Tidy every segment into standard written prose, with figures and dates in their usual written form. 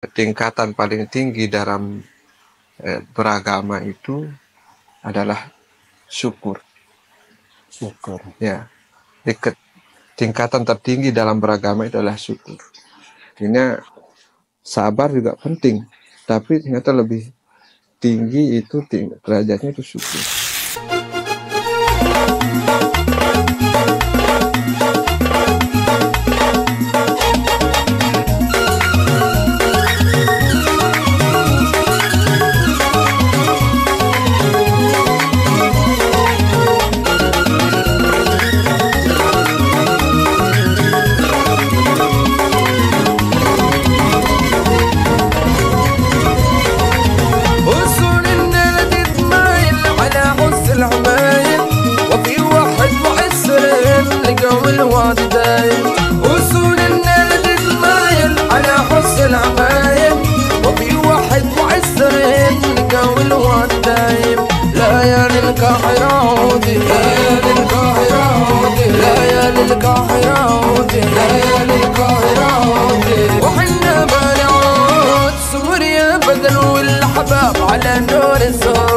tingkatan paling tinggi dalam beragama itu adalah syukur. Syukur. Ya, tingkatan tertinggi dalam beragama itu adalah syukur. Artinya sabar juga penting, tapi ternyata lebih tinggi itu derajatnya itu syukur. وحنا بنعود سوريا بدل والحباب على نور الزهور.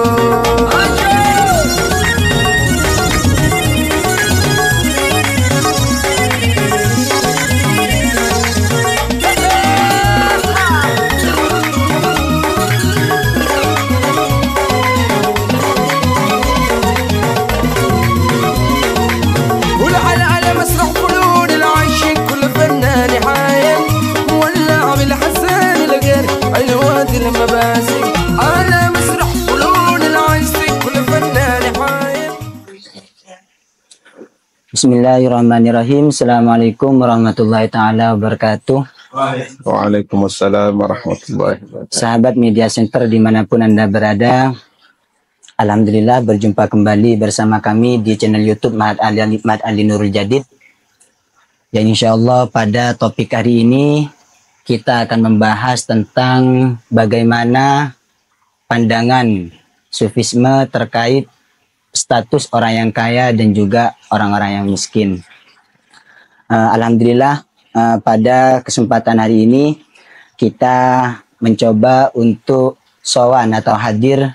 Bismillahirrahmanirrahim. Assalamualaikum warahmatullahi taala wabarakatuh. Waalaikumsalam warahmatullahi wabarakatuh. Sahabat Media Center dimanapun Anda berada, alhamdulillah berjumpa kembali bersama kami di channel YouTube Mahat Ali Nurul Jadid. Dan insya Allah pada topik hari ini kita akan membahas tentang bagaimana pandangan sufisme terkait status orang yang kaya dan juga orang-orang yang miskin. Alhamdulillah pada kesempatan hari ini kita mencoba untuk sowan atau hadir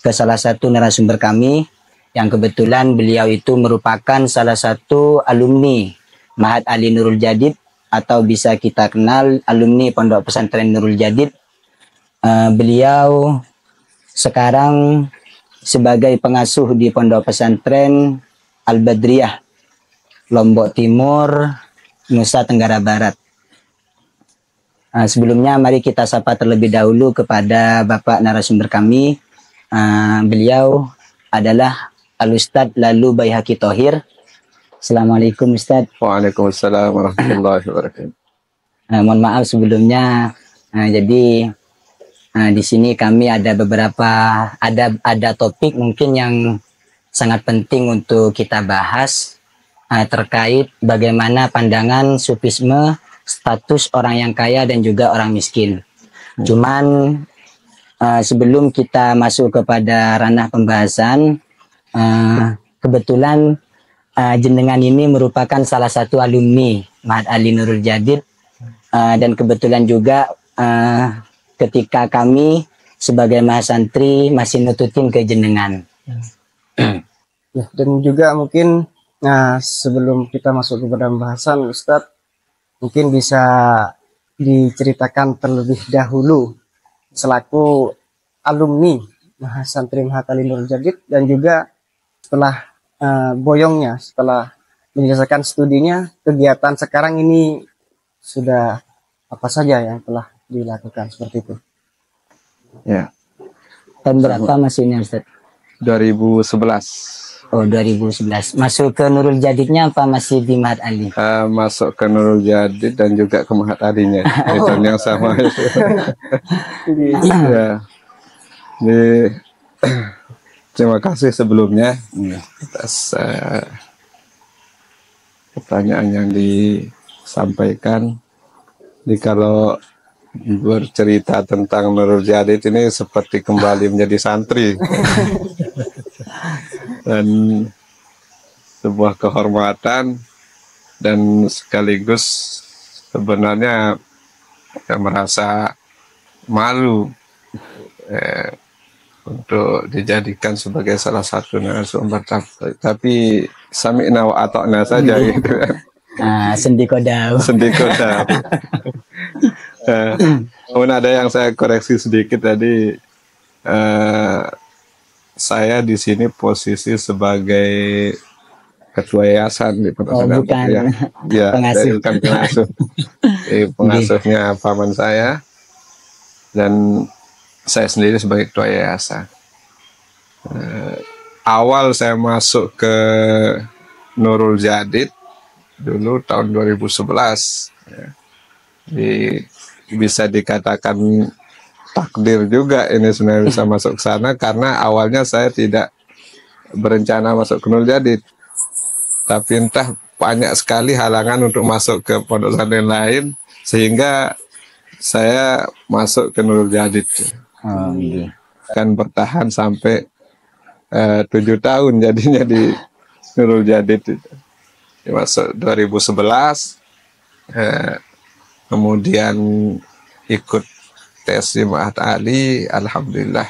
ke salah satu narasumber kami yang kebetulan beliau itu merupakan salah satu alumni Mahat Ali Nurul Jadid atau bisa kita kenal alumni Pondok Pesantren Nurul Jadid. Beliau sekarang sebagai pengasuh di Pondok Pesantren Al-Badriyah, Lombok Timur, Nusa Tenggara Barat. Sebelumnya mari kita sapa terlebih dahulu kepada Bapak narasumber kami. Beliau adalah Al-Ustadz Lalu Baihaqi Thohir. Assalamualaikum Ustadz. Waalaikumsalam warahmatullahi wabarakatuh. Mohon maaf sebelumnya. Jadi di sini kami ada beberapa ada topik mungkin yang sangat penting untuk kita bahas terkait bagaimana pandangan sufisme status orang yang kaya dan juga orang miskin. Cuman sebelum kita masuk kepada ranah pembahasan, kebetulan jenengan ini merupakan salah satu alumni Mahat Ali Nurul Jadid dan kebetulan juga ketika kami sebagai mahasantri masih nututin ke jenengan. Ya, dan juga mungkin sebelum kita masuk ke pembahasan, Ustadz mungkin bisa diceritakan terlebih dahulu selaku alumni mahasantri Mahat Ali Nurul Jadid dan juga setelah boyongnya, setelah menyelesaikan studinya, kegiatan sekarang ini sudah apa saja yang telah dilakukan seperti itu. Ya. Tahun berapa masuknya Ustaz? 2011. Oh 2011. Masuk ke Nurul Jadidnya apa masih di Mahat Ali? Masuk ke Nurul Jadid dan juga ke Mahat Alinya. Itu yang sama. Ya. Terima kasih sebelumnya atas pertanyaan yang disampaikan. Jadi kalau bercerita tentang Nurul Jadid ini seperti kembali menjadi santri dan sebuah kehormatan dan sekaligus sebenarnya saya merasa malu untuk dijadikan sebagai salah satu narasumber, tapi sami'na wa ata'na saja gitu kan. Sendi kodam. Sendi kodam. Namun ada yang saya koreksi sedikit tadi, saya di sini posisi sebagai ketua yayasan di pesantren. Bukan ya, pengasuh. bukan pengasuh. Pengasuhnya paman saya, dan saya sendiri sebagai ketua yayasan. Awal saya masuk ke Nurul Jadid dulu tahun 2011, ya. Bisa dikatakan takdir juga ini sebenarnya bisa masuk ke sana, karena awalnya saya tidak berencana masuk ke Nurul Jadid, tapi entah banyak sekali halangan untuk masuk ke pondok pesantren lain sehingga saya masuk ke Nurul Jadid. Kan bertahan sampai 7 tahun jadinya di Nurul Jadid itu. Masuk 2011, kemudian ikut tes di Ma'had Ali, alhamdulillah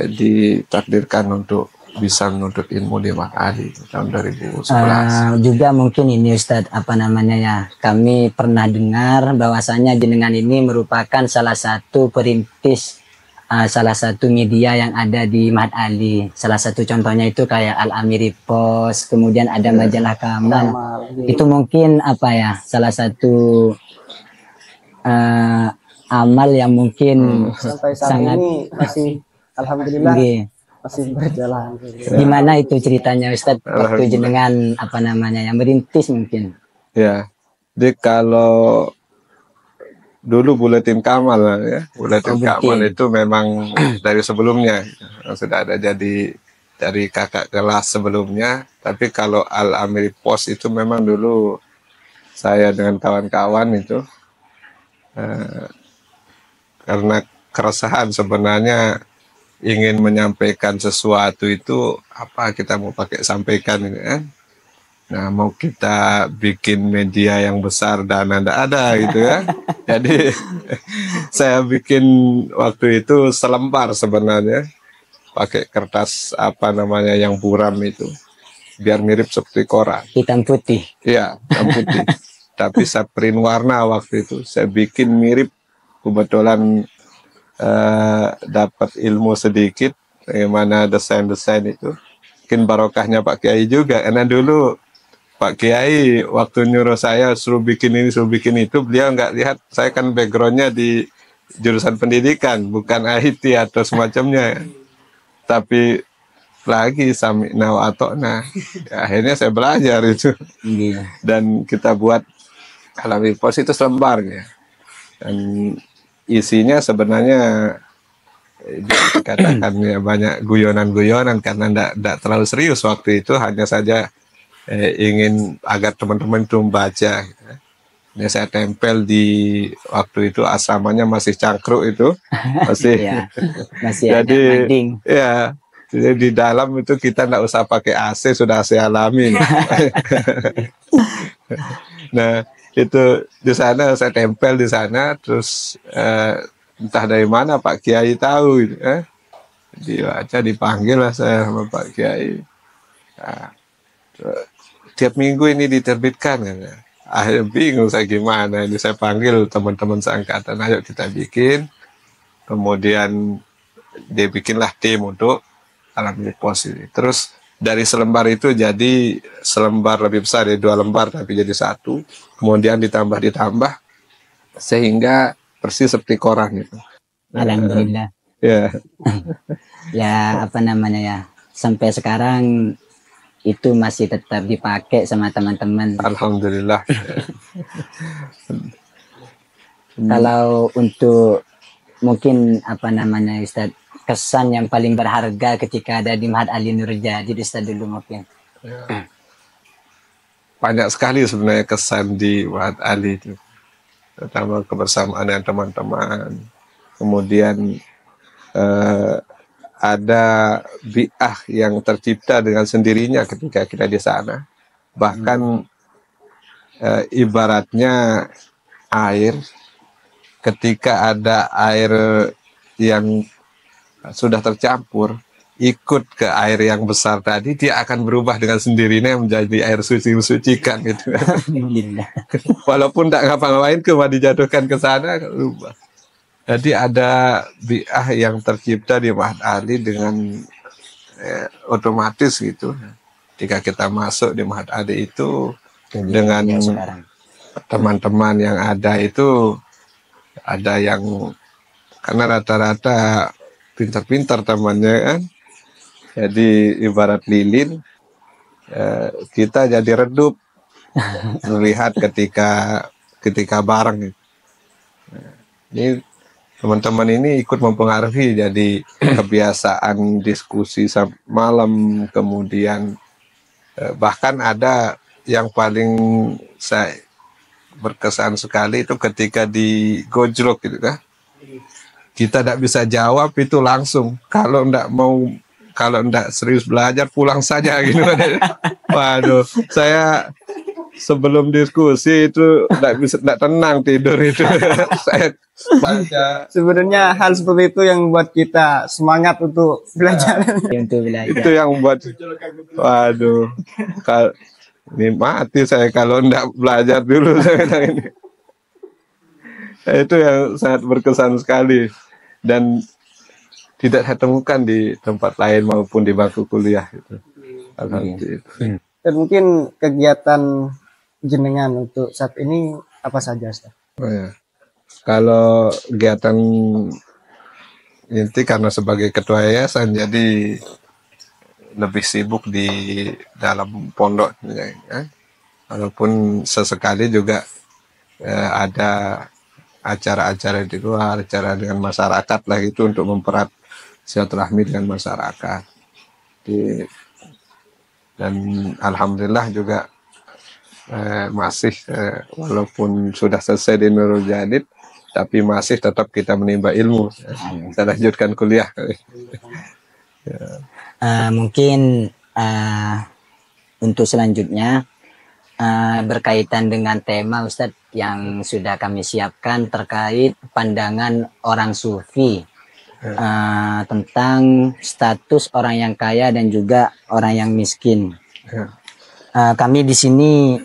ditakdirkan untuk bisa menuntut ilmu di Ma'had Ali tahun 2011. Juga mungkin ini Ustadz, apa namanya ya, kami pernah dengar bahwasanya jenengan ini merupakan salah satu perintis salah satu media yang ada di Ma'had Ali. Salah satu contohnya itu kayak Al-Amiri Post, kemudian ada majalah Kamal. Itu mungkin apa ya, salah satu amal yang mungkin sampai saat sangat ini masih alhamdulillah masih berjalan. Gimana itu ceritanya Ustadz waktu jenengan apa namanya yang merintis mungkin? Ya, jadi kalau dulu Buletin Kamal ya, Buletin Kamal itu memang dari sebelumnya sudah ada, jadi dari kakak kelas sebelumnya. Tapi kalau Al-Amiri Post itu memang dulu saya dengan kawan-kawan itu karena keresahan sebenarnya ingin menyampaikan sesuatu itu apa kita mau pakai sampaikan gitu kan. Nah, mau kita bikin media yang besar dana ndak ada gitu ya. Jadi saya bikin waktu itu selembar sebenarnya, pakai kertas apa namanya yang buram itu, biar mirip seperti koran. Hitam putih. Iya, hitam putih. Tapi saya print warna waktu itu. Saya bikin mirip, kebetulan dapat ilmu sedikit bagaimana desain-desain itu. Mungkin barokahnya Pak Kiai juga, karena dulu Pak Kiai waktu nyuruh saya suruh bikin ini, suruh bikin itu, beliau nggak lihat saya kan backgroundnya di jurusan pendidikan, bukan IT atau semacamnya. Tapi lagi sami'na wa ata'na. Ya, akhirnya saya belajar itu. Dan kita buat Al-Amiri Post itu selembar ya. Dan isinya sebenarnya dikatakan ya banyak guyonan-guyonan, karena nggak terlalu serius waktu itu, hanya saja ingin agar teman-teman itu membaca. Ini saya tempel di waktu itu asramanya masih cangkruk itu, masih masih jadi ada mading. Ya, jadi di dalam itu kita nggak usah pakai AC, sudah AC alami. Nah, itu di sana saya tempel di sana, terus entah dari mana Pak Kiai tahu, dibaca, dipanggil lah saya sama Pak Kiai. Nah, tiap minggu ini diterbitkan kan. Akhirnya bingung saya gimana ini, saya panggil teman-teman seangkatan, ayo kita bikin. Kemudian dia bikinlah tim untuk Al-Amiri Post ini. Terus dari selembar itu jadi selembar lebih besar, ya 2 lembar tapi jadi 1. Kemudian ditambah sehingga persis seperti koran itu. Alhamdulillah. Ya. Ya apa namanya ya, sampai sekarang itu masih tetap dipakai sama teman-teman. Alhamdulillah. Kalau untuk mungkin apa namanya Ustadz, kesan yang paling berharga ketika ada di Ma'had Ali Nurul Jadid, Ustadz dulu mungkin. Banyak sekali sebenarnya kesan di Ma'had Ali itu, terutama kebersamaan dengan teman-teman. Kemudian ada bi'ah yang tercipta dengan sendirinya ketika kita di sana. Bahkan ibaratnya air ketika ada air yang sudah tercampur ikut ke air yang besar tadi, dia akan berubah dengan sendirinya menjadi air suci mensucikan gitu. Alhamdulillah. Walaupun tidak ngapa-ngapain, cuma dijatuhkan ke sana berubah. Jadi ada bi'ah yang tercipta di Ma'had Ali dengan otomatis gitu. Ketika kita masuk di Ma'had Ali itu dengan Ya, sekarang. teman-teman yang ada itu, ada yang karena rata-rata pintar-pintar temannya kan, jadi ibarat lilin, kita jadi redup melihat ketika bareng. Ini teman-teman ini ikut mempengaruhi, jadi kebiasaan diskusi malam, kemudian bahkan ada yang paling saya berkesan sekali itu ketika di gojlok gitu kan, kita tidak bisa jawab itu langsung, kalau ndak serius belajar pulang saja gitu. Waduh, saya sebelum diskusi itu ndak tenang tidur itu. Saya baca. Sebenarnya hal seperti itu yang membuat kita semangat untuk belajar. Untuk belajar. Itu yang membuat, waduh, ini mati saya kalau ndak belajar dulu. Saya bilang ini. Itu yang sangat berkesan sekali dan tidak saya temukan di tempat lain maupun di bangku kuliah itu. Alhamdulillah. Dan mungkin kegiatan jenengan untuk saat ini apa saja, Ustaz? Oh ya. Kalau kegiatan inti karena sebagai ketua yayasan jadi lebih sibuk di dalam pondok ya. Walaupun sesekali juga ada acara-acara di luar, acara dengan masyarakat lah itu untuk mempererat silaturahmi dengan masyarakat. Dan alhamdulillah juga masih walaupun sudah selesai di Nurul Jadid, tapi masih tetap kita menimba ilmu. Kita lanjutkan kuliah. Mungkin untuk selanjutnya berkaitan dengan tema Ustadz yang sudah kami siapkan terkait pandangan orang sufi tentang status orang yang kaya dan juga orang yang miskin. Kami di sini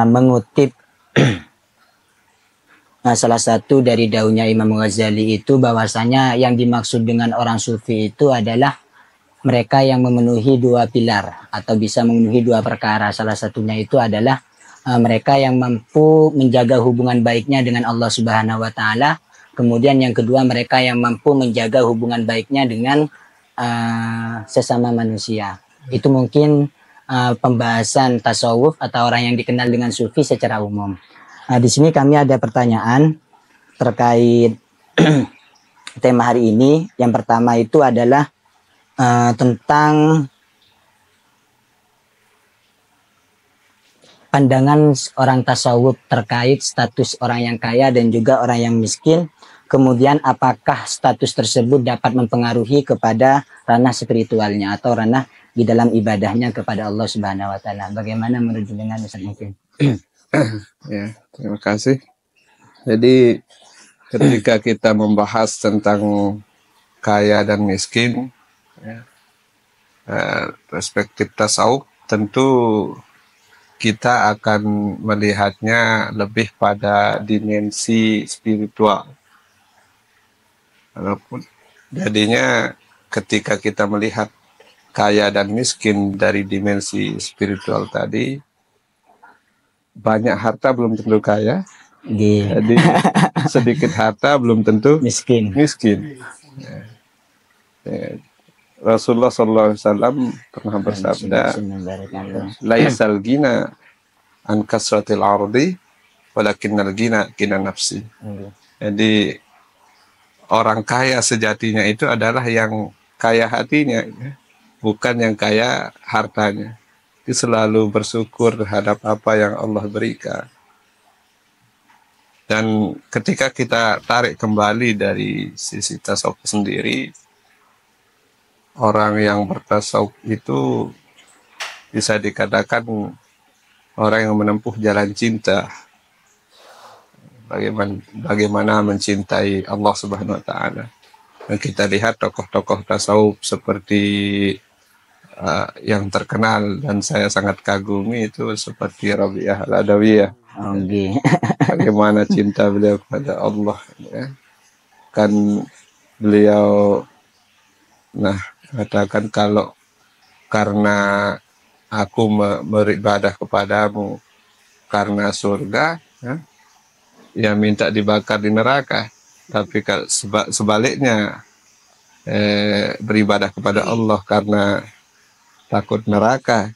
mengutip salah satu dari daunnya Imam Ghazali itu, bahwasanya yang dimaksud dengan orang sufi itu adalah mereka yang memenuhi dua pilar atau bisa memenuhi dua perkara. Salah satunya itu adalah mereka yang mampu menjaga hubungan baiknya dengan Allah Subhanahu wa taala. Kemudian yang kedua, mereka yang mampu menjaga hubungan baiknya dengan sesama manusia. Itu mungkin pembahasan tasawuf atau orang yang dikenal dengan sufi secara umum. Di sini kami ada pertanyaan terkait tema hari ini. Yang pertama itu adalah tentang pandangan orang tasawuf terkait status orang yang kaya dan juga orang yang miskin. Kemudian apakah status tersebut dapat mempengaruhi kepada ranah spiritualnya atau ranah di dalam ibadahnya kepada Allah Subhanahu wa taala. Bagaimana menurut dengan Ustaz mungkin? Ya, terima kasih. Jadi ketika kita membahas tentang kaya dan miskin, ya, perspektif tasawuf tentu kita akan melihatnya lebih pada dimensi spiritual. Walaupun jadinya ketika kita melihat kaya dan miskin dari dimensi spiritual tadi, banyak harta belum tentu kaya, jadi sedikit harta belum tentu Miskin. Ya. Rasulullah SAW pernah bersabda, laisal gina an kasratil ardi walakinnal gina nafsi. Jadi orang kaya sejatinya itu adalah yang kaya hatinya, bukan yang kaya hartanya. Dia selalu bersyukur terhadap apa yang Allah berikan. Dan ketika kita tarik kembali dari sisi tasawuf sendiri, orang yang bertasawuf itu bisa dikatakan orang yang menempuh jalan cinta. bagaimana mencintai Allah Subhanahu wa taala. Dan kita lihat tokoh-tokoh tasawuf seperti yang terkenal dan saya sangat kagumi itu seperti Rabi'ah Al-Adawiyah. Oke. Bagaimana cinta beliau kepada Allah, ya. Kan beliau katakan, kalau karena aku beribadah kepadamu karena surga, ya minta dibakar di neraka. Tapi kalau sebaliknya beribadah kepada Allah karena takut neraka,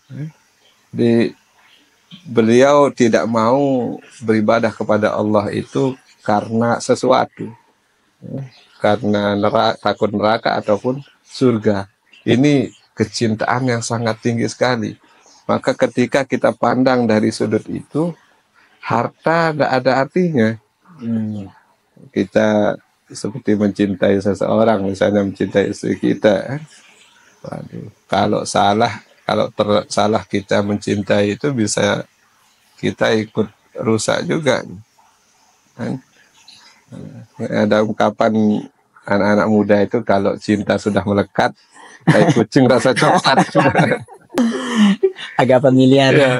beliau tidak mau beribadah kepada Allah itu karena sesuatu, karena takut neraka ataupun surga. Ini kecintaan yang sangat tinggi sekali. Maka ketika kita pandang dari sudut itu, harta tidak ada artinya. Kita seperti mencintai seseorang, misalnya mencintai istri kita. Waduh, kalau salah kita mencintai itu bisa kita ikut rusak juga. Ada ungkapan anak-anak muda itu, kalau cinta sudah melekat, kayak kucing rasa coklat. Agak familiar. Ya.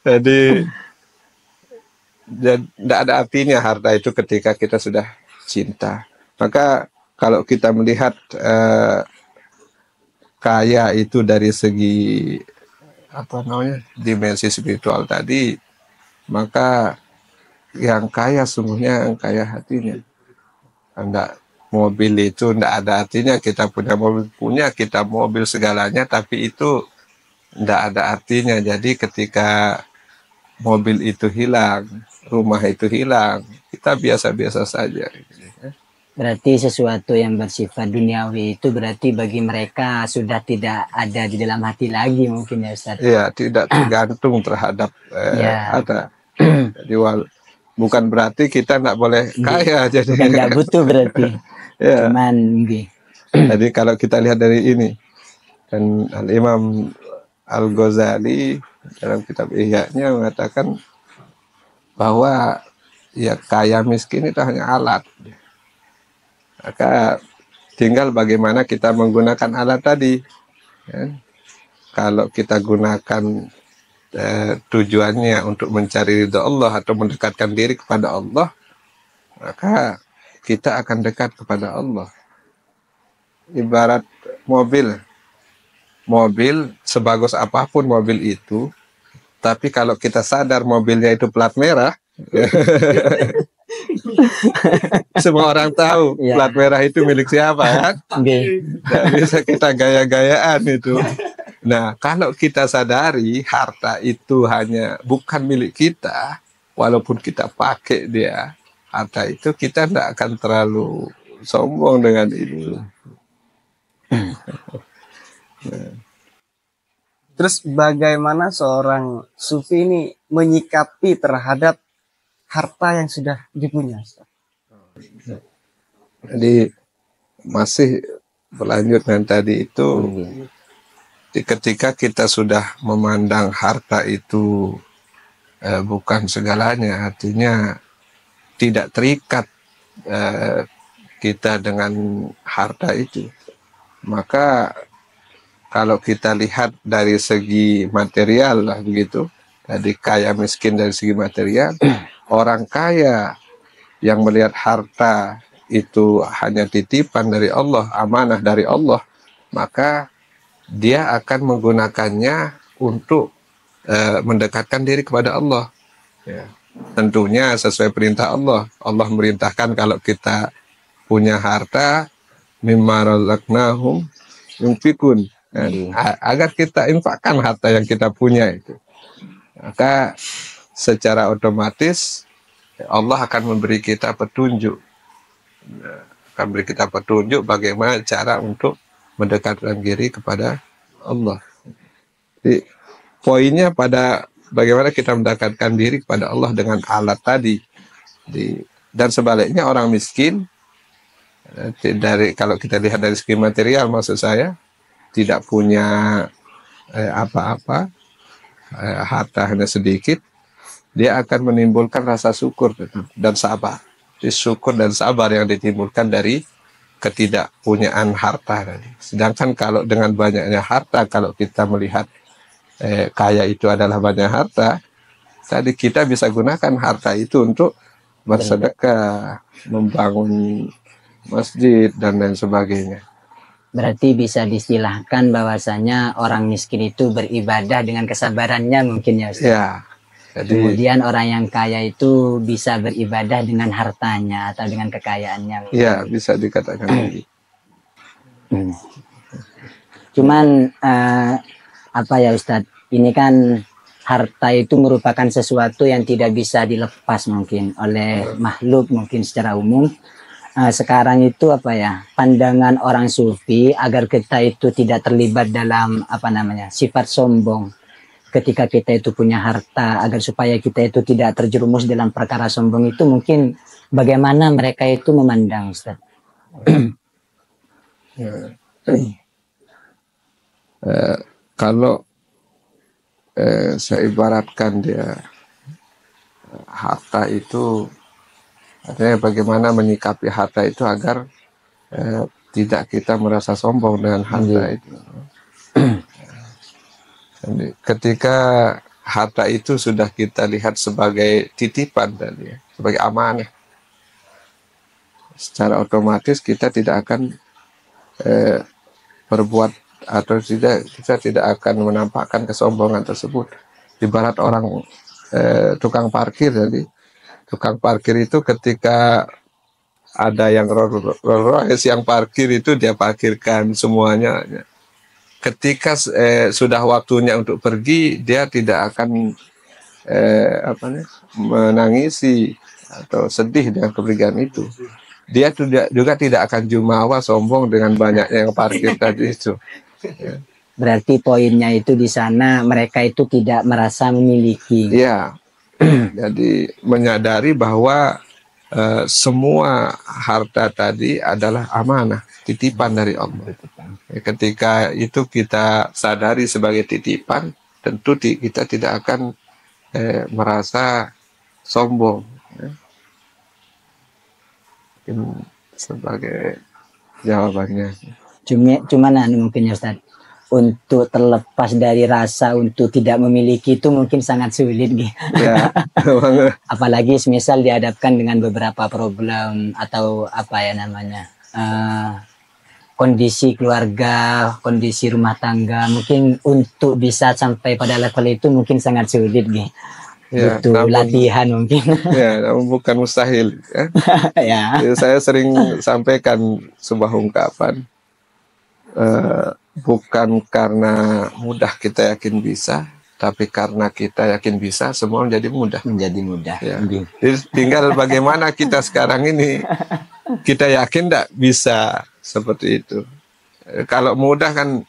Jadi tidak ada artinya harta itu ketika kita sudah cinta. Maka kalau kita melihat kaya itu dari segi dimensi spiritual tadi, maka yang kaya sungguhnya yang kaya hatinya. Mobil itu tidak ada artinya kita punya mobil segalanya, tapi itu tidak ada artinya. Jadi ketika mobil itu hilang, rumah itu hilang, kita biasa-biasa saja. Berarti sesuatu yang bersifat duniawi itu berarti bagi mereka sudah tidak ada di dalam hati lagi mungkin, ya Ustaz? Iya, tidak tergantung terhadap ada. Jadi bukan berarti kita tidak boleh kaya. Jadi tidak butuh berarti. Ya. Cuman, jadi kalau kita lihat dari ini, dan Al-Imam Al-Ghazali dalam kitab Ihya-nya mengatakan bahwa ya kaya miskin itu hanya alat. Maka tinggal bagaimana kita menggunakan alat tadi. Ya. Kalau kita gunakan tujuannya untuk mencari ridha Allah atau mendekatkan diri kepada Allah, maka kita akan dekat kepada Allah. Ibarat mobil sebagus apapun mobil itu, tapi kalau kita sadar mobilnya itu plat merah, semua orang tahu plat merah itu milik siapa, kan? Tidak bisa kita gaya-gayaan itu. Nah, kalau kita sadari harta itu bukan milik kita, walaupun kita pakai dia, harta itu kita tidak akan terlalu sombong dengan itu. Terus bagaimana seorang sufi ini menyikapi terhadap harta yang sudah dipunya? Jadi masih berlanjut dengan tadi itu, ketika kita sudah memandang harta itu bukan segalanya, artinya tidak terikat kita dengan harta itu, maka kalau kita lihat dari segi material lah begitu, jadi kaya miskin dari segi material, orang kaya yang melihat harta itu hanya titipan dari Allah, amanah dari Allah, maka dia akan menggunakannya untuk mendekatkan diri kepada Allah. Ya. Tentunya sesuai perintah Allah. Allah merintahkan kalau kita punya harta, mimma razaqnahum yunfikun, agar kita infakkan harta yang kita punya itu. Maka secara otomatis Allah akan memberi kita petunjuk. Akan memberi kita petunjuk bagaimana cara untuk mendekatkan diri kepada Allah. Jadi, poinnya pada bagaimana kita mendekatkan diri kepada Allah dengan alat tadi. Dan sebaliknya orang miskin, kalau kita lihat dari segi material, maksud saya, tidak punya apa-apa, harta hanya sedikit, dia akan menimbulkan rasa syukur dan sabar. Jadi syukur dan sabar yang ditimbulkan dari ketidakpunyaan harta tadi. Sedangkan kalau dengan banyaknya harta, kalau kita melihat kaya itu adalah banyak harta, tadi kita bisa gunakan harta itu untuk bersedekah, membangun masjid dan lain sebagainya. Berarti bisa distilahkan bahwasanya orang miskin itu beribadah dengan kesabarannya mungkin ya Ustaz. Ya, jadi Kemudian orang yang kaya itu bisa beribadah dengan hartanya atau dengan kekayaannya. ya bisa dikatakan begitu. Cuman apa ya Ustadz, ini kan harta itu merupakan sesuatu yang tidak bisa dilepas mungkin oleh makhluk mungkin secara umum. Sekarang itu apa ya, pandangan orang sufi agar kita itu tidak terlibat dalam apa namanya sifat sombong ketika kita itu punya harta, agar supaya kita itu tidak terjerumus dalam perkara sombong itu, mungkin bagaimana mereka itu memandang Ustaz? Kalau saya ibaratkan dia harta itu, artinya bagaimana menyikapi harta itu agar tidak kita merasa sombong dengan harta itu. Jadi, ketika harta itu sudah kita lihat sebagai titipan tadi, sebagai amanah, secara otomatis kita tidak akan berbuat atau kita tidak akan menampakkan kesombongan tersebut. Ibarat orang tukang parkir tadi. Tukang parkir itu ketika ada yang Rolls Royce yang parkir itu dia parkirkan semuanya. Ketika sudah waktunya untuk pergi, dia tidak akan menangisi atau sedih dengan kepergian itu. Dia juga tidak akan jumawa sombong dengan banyaknya yang parkir tadi itu. Berarti poinnya itu di sana mereka itu tidak merasa memiliki. Iya. Jadi menyadari bahwa semua harta tadi adalah amanah, titipan dari Allah. Ketika itu kita sadari sebagai titipan, tentu kita tidak akan merasa sombong. Sebagai jawabannya. Cuman mungkin ya Ustaz, untuk terlepas dari rasa untuk tidak memiliki itu mungkin sangat sulit gitu. Ya, apalagi semisal dihadapkan dengan beberapa problem atau apa ya namanya kondisi keluarga, kondisi rumah tangga, mungkin untuk bisa sampai pada level itu mungkin sangat sulit gitu. Ya, butuh latihan mungkin. Ya, namun bukan mustahil. Ya. Ya. Jadi saya sering sampaikan sebuah ungkapan, bukan karena mudah kita yakin bisa, tapi karena kita yakin bisa, semua menjadi mudah. Menjadi mudah. Ya. Jadi tinggal bagaimana kita sekarang ini, kita yakin tidak bisa seperti itu. Kalau mudah kan,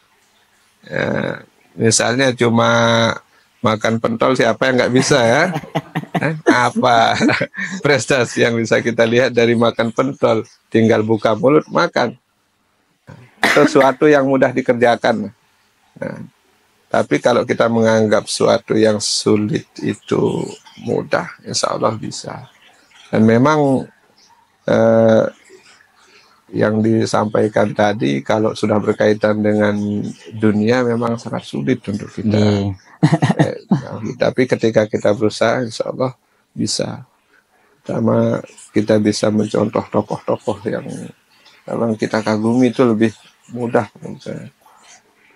misalnya cuma makan pentol, siapa yang nggak bisa ya? Apa prestasi yang bisa kita lihat dari makan pentol? Tinggal buka mulut makan. Sesuatu yang mudah dikerjakan. Nah, tapi kalau kita menganggap sesuatu yang sulit itu mudah, insya Allah bisa. Dan memang yang disampaikan tadi, kalau sudah berkaitan dengan dunia memang sangat sulit untuk kita. Tapi ketika kita berusaha, insya Allah bisa. Pertama, kita bisa mencontoh tokoh-tokoh yang memang kita kagumi, itu lebih mudah.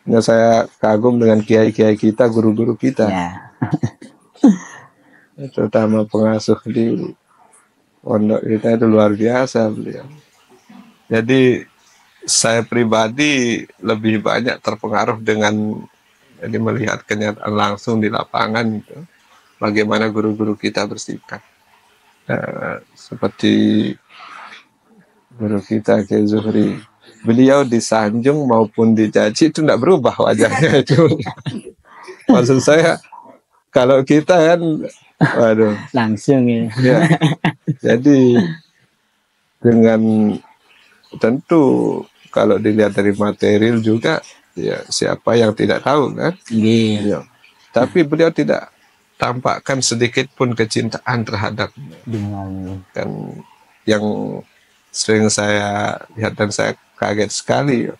Nah, saya kagum dengan kiai-kiai kita, guru-guru kita. Ya. Terutama pengasuh di pondok kita itu luar biasa beliau. Jadi saya pribadi lebih banyak terpengaruh dengan melihat kenyataan langsung di lapangan itu, bagaimana guru-guru kita bersikap. Seperti guru kita Kiai Zuhri, beliau disanjung maupun dicaci itu tidak berubah wajahnya itu. Maksud saya, kalau kita kan, waduh, Langsung ya. ya. Jadi dengan tentu kalau dilihat dari material juga, ya siapa yang tidak tahu kan? Iya. Ya. Tapi beliau tidak tampakkan sedikit pun kecintaan terhadap Dengan kan yang sering saya lihat dan saya kaget sekali.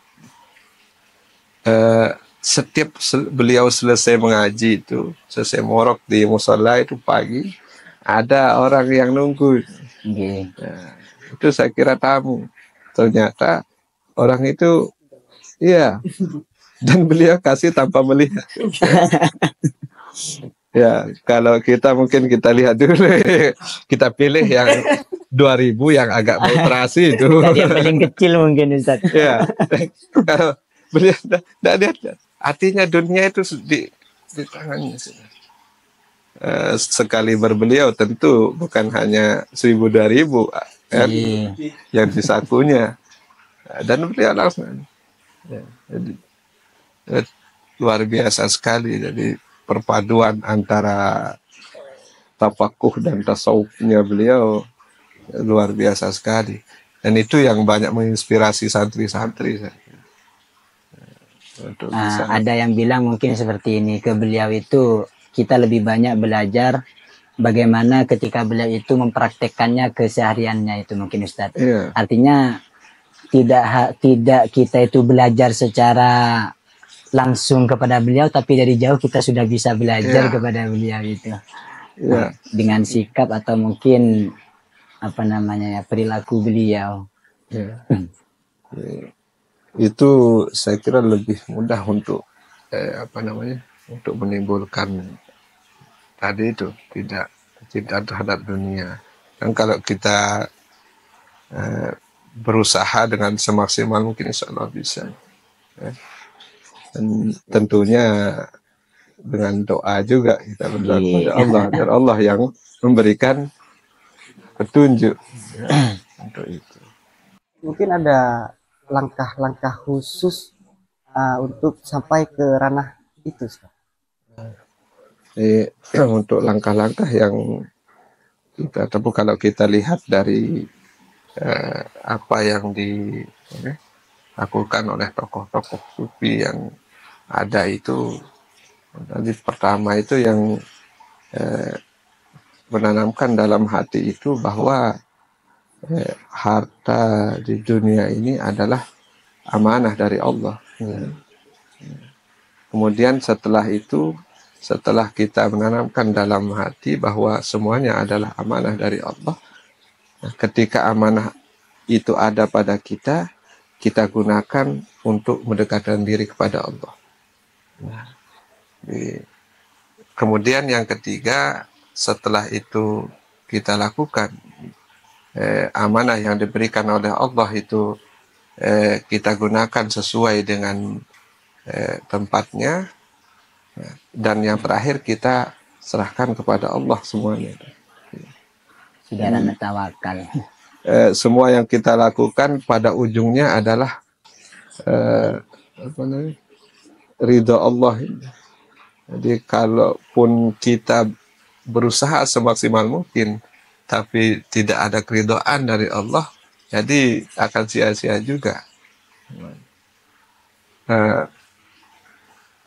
Setiap beliau selesai mengaji itu, selesai morok di musola itu pagi, ada orang yang nunggu. nggih. Itu saya kira tamu. Ternyata orang itu, iya, dan beliau kasih tanpa melihat. Ya, kalau kita mungkin kita lihat dulu, kita pilih yang 2000 yang agak mau terasi itu. Tadi yang paling kecil mungkin Ustaz. Ya, kalau beliau tidak lihat, artinya dunia itu di tangannya. Sekali berbeliau tentu bukan hanya 1000 2000 kan, Iya. yang di sakunya, dan beliau langsung. Ya, jadi, luar biasa sekali. Jadi perpaduan antara tafakuh dan tasawufnya beliau luar biasa sekali. Dan itu yang banyak menginspirasi santri-santri untuk bisa. Ada yang bilang mungkin seperti ini, ke beliau itu kita lebih banyak belajar bagaimana ketika beliau itu mempraktekkannya kesehariannya itu mungkin Ustadz. Iya. Artinya tidak kita itu belajar secara langsung kepada beliau, tapi dari jauh kita sudah bisa belajar Iya. kepada beliau itu. Iya. Dengan sikap atau mungkin apa namanya ya, perilaku beliau. Ya. Itu saya kira lebih mudah untuk untuk menimbulkan tadi itu tidak cinta terhadap dunia. Dan kalau kita berusaha dengan semaksimal mungkin insya Allah bisa. Ya. Dan tentunya dengan doa juga kita berdoa kepada Allah, dan Allah yang memberikan petunjuk untuk itu. Mungkin ada langkah-langkah khusus untuk sampai ke ranah itu, Ustaz. Untuk langkah-langkah yang kita tempuh, kalau kita lihat dari apa yang dilakukan oleh tokoh-tokoh sufi yang ada itu, tadi pertama itu yang menanamkan dalam hati itu bahwa harta di dunia ini adalah amanah dari Allah. Kemudian setelah itu, setelah kita menanamkan dalam hati bahwa semuanya adalah amanah dari Allah, ketika amanah itu ada pada kita, kita gunakan untuk mendekatkan diri kepada Allah. Kemudian yang ketiga, setelah itu kita lakukan amanah yang diberikan oleh Allah itu kita gunakan sesuai dengan tempatnya, dan yang terakhir kita serahkan kepada Allah semuanya. Sudah ranah tawakal. Semua yang kita lakukan pada ujungnya adalah ridha Allah. Jadi kalaupun kita berusaha semaksimal mungkin tapi tidak ada keridhaan dari Allah, jadi akan sia-sia juga.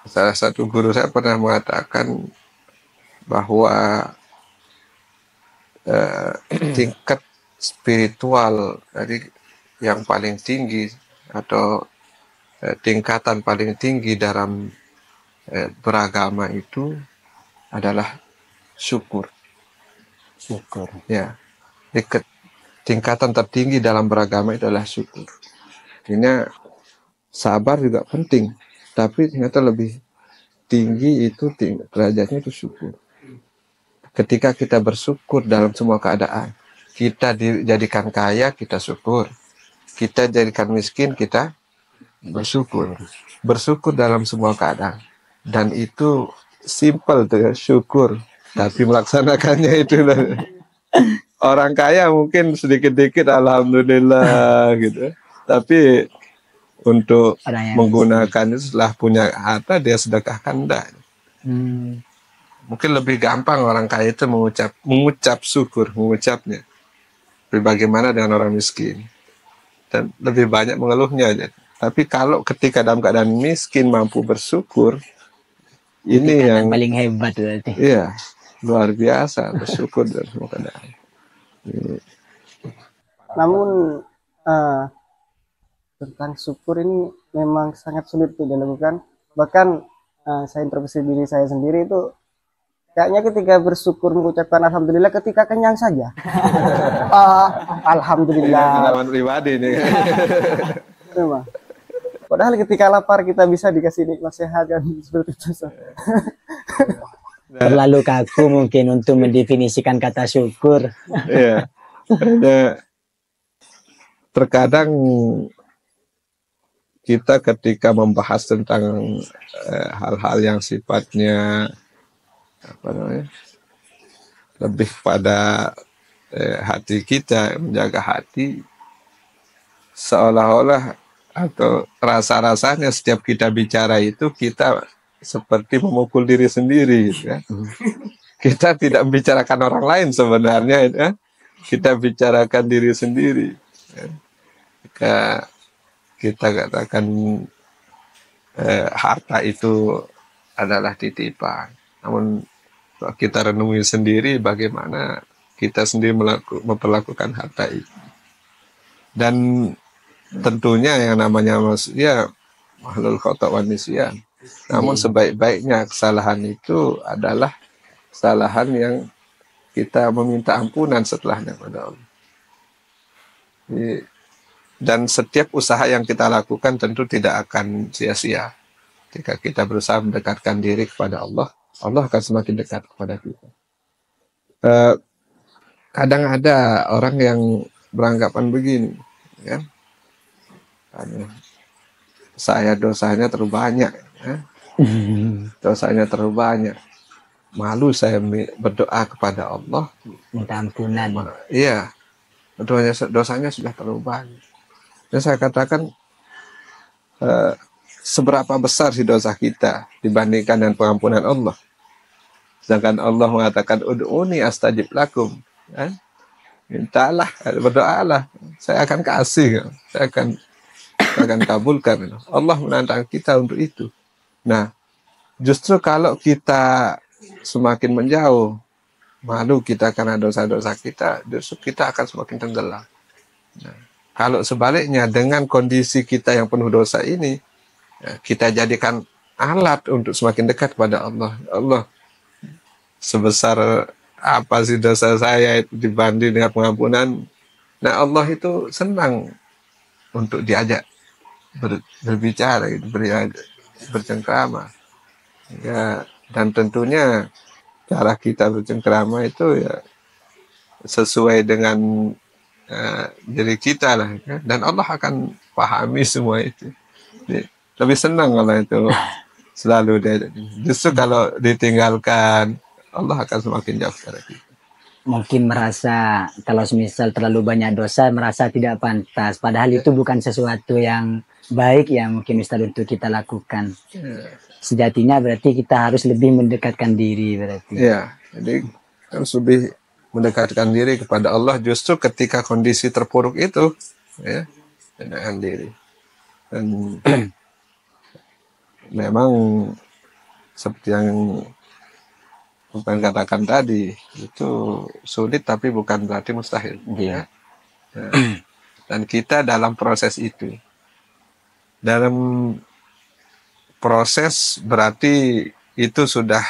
Salah satu guru saya pernah mengatakan bahwa tingkat spiritual dari yang paling tinggi atau tingkatan paling tinggi dalam beragama itu adalah syukur. Syukur. Ya, tingkatan tertinggi dalam beragama itu adalah syukur. Artinya sabar juga penting, tapi ternyata lebih tinggi itu derajatnya itu syukur. Ketika kita bersyukur dalam semua keadaan, kita dijadikan kaya, kita syukur. Kita jadikan miskin, kita bersyukur. Bersyukur dalam semua keadaan. Dan itu simple tuh ya, syukur. Tapi melaksanakannya itu orang kaya mungkin sedikit-dikit alhamdulillah gitu. Tapi untuk menggunakan itu setelah punya harta dia sedekahkan enggak. Mungkin lebih gampang orang kaya itu mengucap syukur, mengucapnya. Tapi bagaimana dengan orang miskin? Dan lebih banyak mengeluhnya aja. Tapi kalau ketika dalam keadaan miskin mampu bersyukur, ini yang paling hebat berarti. Iya. luar biasa, bersyukur dan semua keadaan. Namun tentang syukur ini memang sangat sulit untuk dilakukan. Bahkan saya introspeksi diri saya sendiri itu kayaknya ketika bersyukur mengucapkan alhamdulillah ketika kenyang saja. Alhamdulillah. Pengalaman pribadi ini. Memang. Padahal ketika lapar kita bisa dikasih nikmat sehat kan seperti itu. Terlalu kaku mungkin untuk mendefinisikan kata syukur. Iya. Terkadang kita ketika membahas tentang hal-hal yang sifatnya apa namanya, lebih pada hati kita, menjaga hati, seolah-olah atau rasa-rasanya setiap kita bicara itu kita seperti memukul diri sendiri, gitu kan? Kita tidak membicarakan orang lain sebenarnya, gitu kan? Kita bicarakan diri sendiri. Jika kita katakan harta itu adalah titipan, namun kalau kita renungi sendiri bagaimana kita sendiri memperlakukan harta itu. Dan tentunya yang namanya manusia makhluk khata' wan nisyan. Namun sebaik-baiknya kesalahan itu adalah kesalahan yang kita meminta ampunan setelahnya pada Allah. Dan setiap usaha yang kita lakukan tentu tidak akan sia-sia. Jika kita berusaha mendekatkan diri kepada Allah, Allah akan semakin dekat kepada kita. Kadang ada orang yang beranggapan begini, ya, saya dosanya terlalu banyak, ya. Dosanya terlalu banyak. Malu saya berdoa kepada Allah, Minta ampunan. iya, dosanya sudah terlalu banyak. Dan saya katakan, seberapa besar sih dosa kita dibandingkan dengan pengampunan Allah? Sedangkan Allah mengatakan, ud'uni astajib lakum, ya? Mintalah, berdoalah, saya akan kasih, saya akan kabulkan. Allah menantang kita untuk itu. Nah, justru kalau kita semakin menjauh, malu kita karena dosa-dosa kita, justru kita akan semakin tenggelam. Nah, kalau sebaliknya dengan kondisi kita yang penuh dosa ini, kita jadikan alat untuk semakin dekat kepada Allah. Allah, sebesar apa sih dosa saya itu dibanding dengan pengampunan? Nah, Allah itu senang untuk diajak berbicara, bercengkrama. Ya, dan tentunya cara kita bercengkrama itu ya sesuai dengan diri kita lah, ya. Dan Allah akan pahami semua itu. Jadi, lebih senang kalau itu selalu dia. Justru kalau ditinggalkan, Allah akan semakin jauh dari kita. Mungkin merasa kalau misal terlalu banyak dosa merasa tidak pantas, padahal itu bukan sesuatu yang baik yang mungkin Ustaz untuk kita lakukan. Sejatinya berarti kita harus lebih mendekatkan diri berarti. Iya, jadi harus lebih mendekatkan diri kepada Allah justru ketika kondisi terpuruk itu, ya, mendekatkan diri. Dan memang seperti yang bukan katakan tadi, itu sulit tapi bukan berarti mustahil. Iya. Ya. Dan kita dalam proses itu, dalam proses berarti itu sudah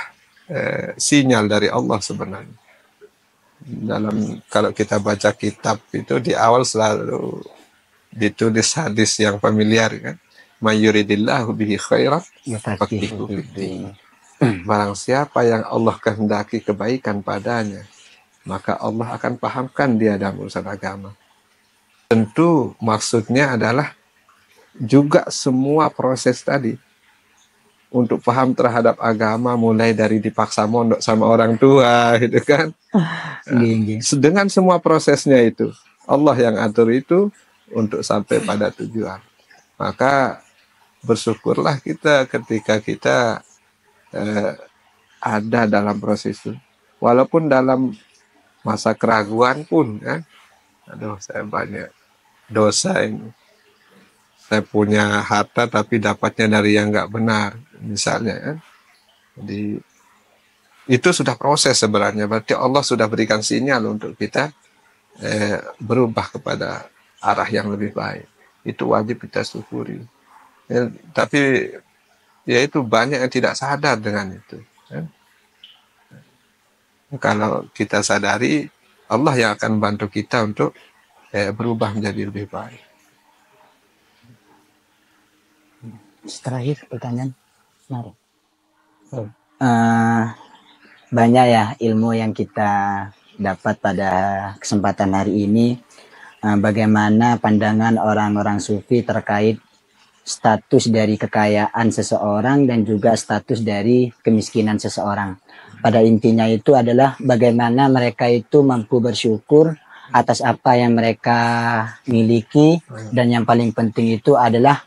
sinyal dari Allah sebenarnya. Kalau kita baca kitab itu di awal selalu ditulis hadis yang familiar, kan, mayuridillahu bihi khairan faqihuhu fiddin. Barang siapa yang Allah kehendaki kebaikan padanya, maka Allah akan pahamkan dia dalam urusan agama. Tentu maksudnya adalah juga semua proses tadi untuk paham terhadap agama, mulai dari dipaksa mondok sama orang tua, gitu kan. Dengan semua prosesnya itu, Allah yang atur itu untuk sampai pada tujuan. Maka bersyukurlah kita ketika kita ada dalam proses itu, walaupun dalam masa keraguan pun, kan, aduh saya banyak dosa ini, saya punya harta tapi dapatnya dari yang nggak benar misalnya, kan. Jadi itu sudah proses sebenarnya. Berarti Allah sudah berikan sinyal untuk kita berubah kepada arah yang lebih baik. Itu wajib kita syukuri. Tapi ya itu banyak yang tidak sadar dengan itu. Kalau kita sadari, Allah yang akan bantu kita untuk berubah menjadi lebih baik. Terakhir pertanyaan. Mari. Banyak ya ilmu yang kita dapat pada kesempatan hari ini. Bagaimana pandangan orang-orang sufi terkait status dari kekayaan seseorang dan juga status dari kemiskinan seseorang. Pada intinya itu adalah bagaimana mereka itu mampu bersyukur atas apa yang mereka miliki, dan yang paling penting itu adalah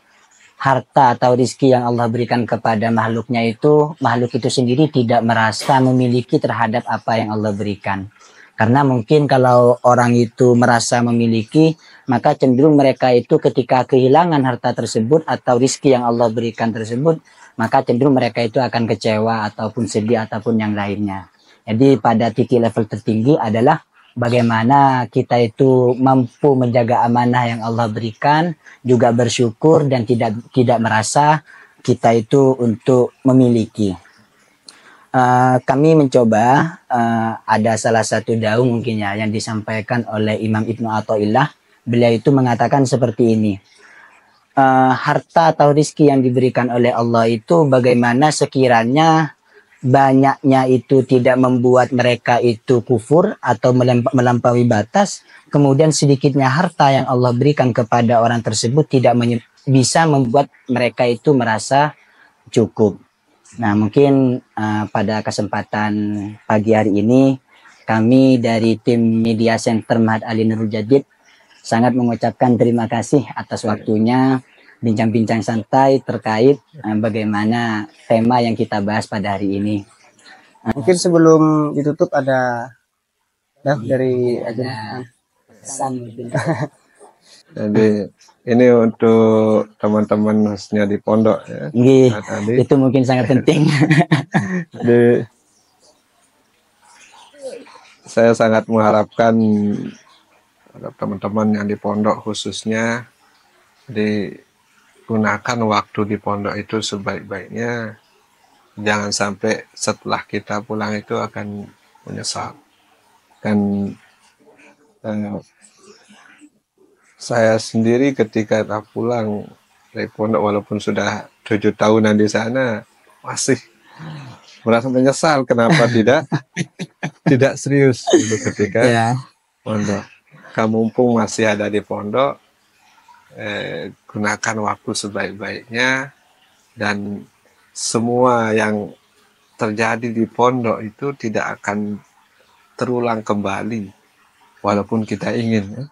harta atau rizki yang Allah berikan kepada makhluknya itu, makhluk itu sendiri tidak merasa memiliki terhadap apa yang Allah berikan. Karena mungkin kalau orang itu merasa memiliki, maka cenderung mereka itu ketika kehilangan harta tersebut atau rizki yang Allah berikan tersebut, maka cenderung mereka itu akan kecewa ataupun sedih ataupun yang lainnya. Jadi pada titik level tertinggi adalah bagaimana kita itu mampu menjaga amanah yang Allah berikan, juga bersyukur dan tidak merasa kita itu untuk memiliki. Kami mencoba ada salah satu daun mungkin ya yang disampaikan oleh Imam Ibnu Athaillah. Beliau itu mengatakan seperti ini. Harta atau rizki yang diberikan oleh Allah itu bagaimana sekiranya banyaknya itu tidak membuat mereka itu kufur atau melampaui batas, kemudian sedikitnya harta yang Allah berikan kepada orang tersebut tidak bisa membuat mereka itu merasa cukup. Nah, mungkin pada kesempatan pagi hari ini kami dari tim Media Center Mahat Ali Nurul Jadid sangat mengucapkan terima kasih atas waktunya bincang-bincang santai terkait bagaimana tema yang kita bahas pada hari ini. Mungkin sebelum ditutup ada dari Jadi ini untuk teman-teman khususnya di pondok ya. Itu mungkin sangat penting. Jadi, saya sangat mengharapkan teman-teman yang di pondok khususnya digunakan waktu di pondok itu sebaik-baiknya. Jangan sampai setelah kita pulang itu akan menyesal. Dan saya sendiri ketika pulang dari pondok walaupun sudah 7 tahunan di sana masih merasa menyesal kenapa tidak serius itu ketika pondok. Kamu mumpung masih ada di pondok, gunakan waktu sebaik-baiknya, dan semua yang terjadi di pondok itu tidak akan terulang kembali walaupun kita ingin ya.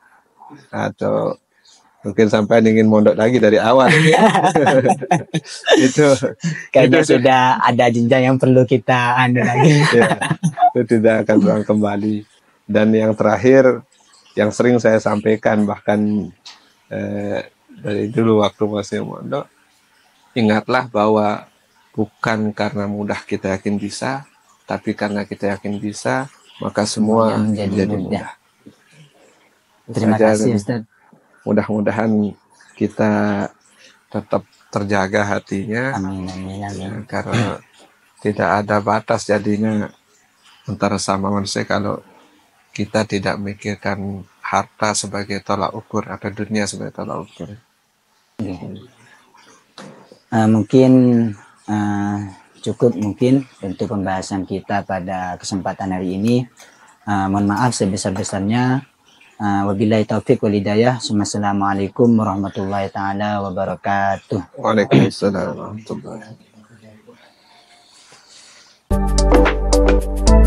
Atau mungkin sampai ingin mondok lagi dari awal. itu kayaknya sudah ada jenjang yang perlu kita lagi. Ya, itu tidak akan terulang kembali. Dan yang terakhir yang sering saya sampaikan bahkan dari dulu waktu masih mondok, ingatlah bahwa bukan karena mudah kita yakin bisa, tapi karena kita yakin bisa maka semua menjadi mudah. Terima kasih Ustaz. Mudah-mudahan kita tetap terjaga hatinya. Amin, amin, amin. Karena tidak ada batas jadinya antara sama manusia kalau kita tidak memikirkan harta sebagai tolak ukur atau dunia sebagai tolak ukur. Mungkin cukup mungkin untuk pembahasan kita pada kesempatan hari ini. Mohon maaf sebesar-besarnya. Wabillahi taufiq wal hidayah. Assalamualaikum warahmatullahi taala wabarakatuh. Waalaikumsalam warahmatullahi wabarakatuh.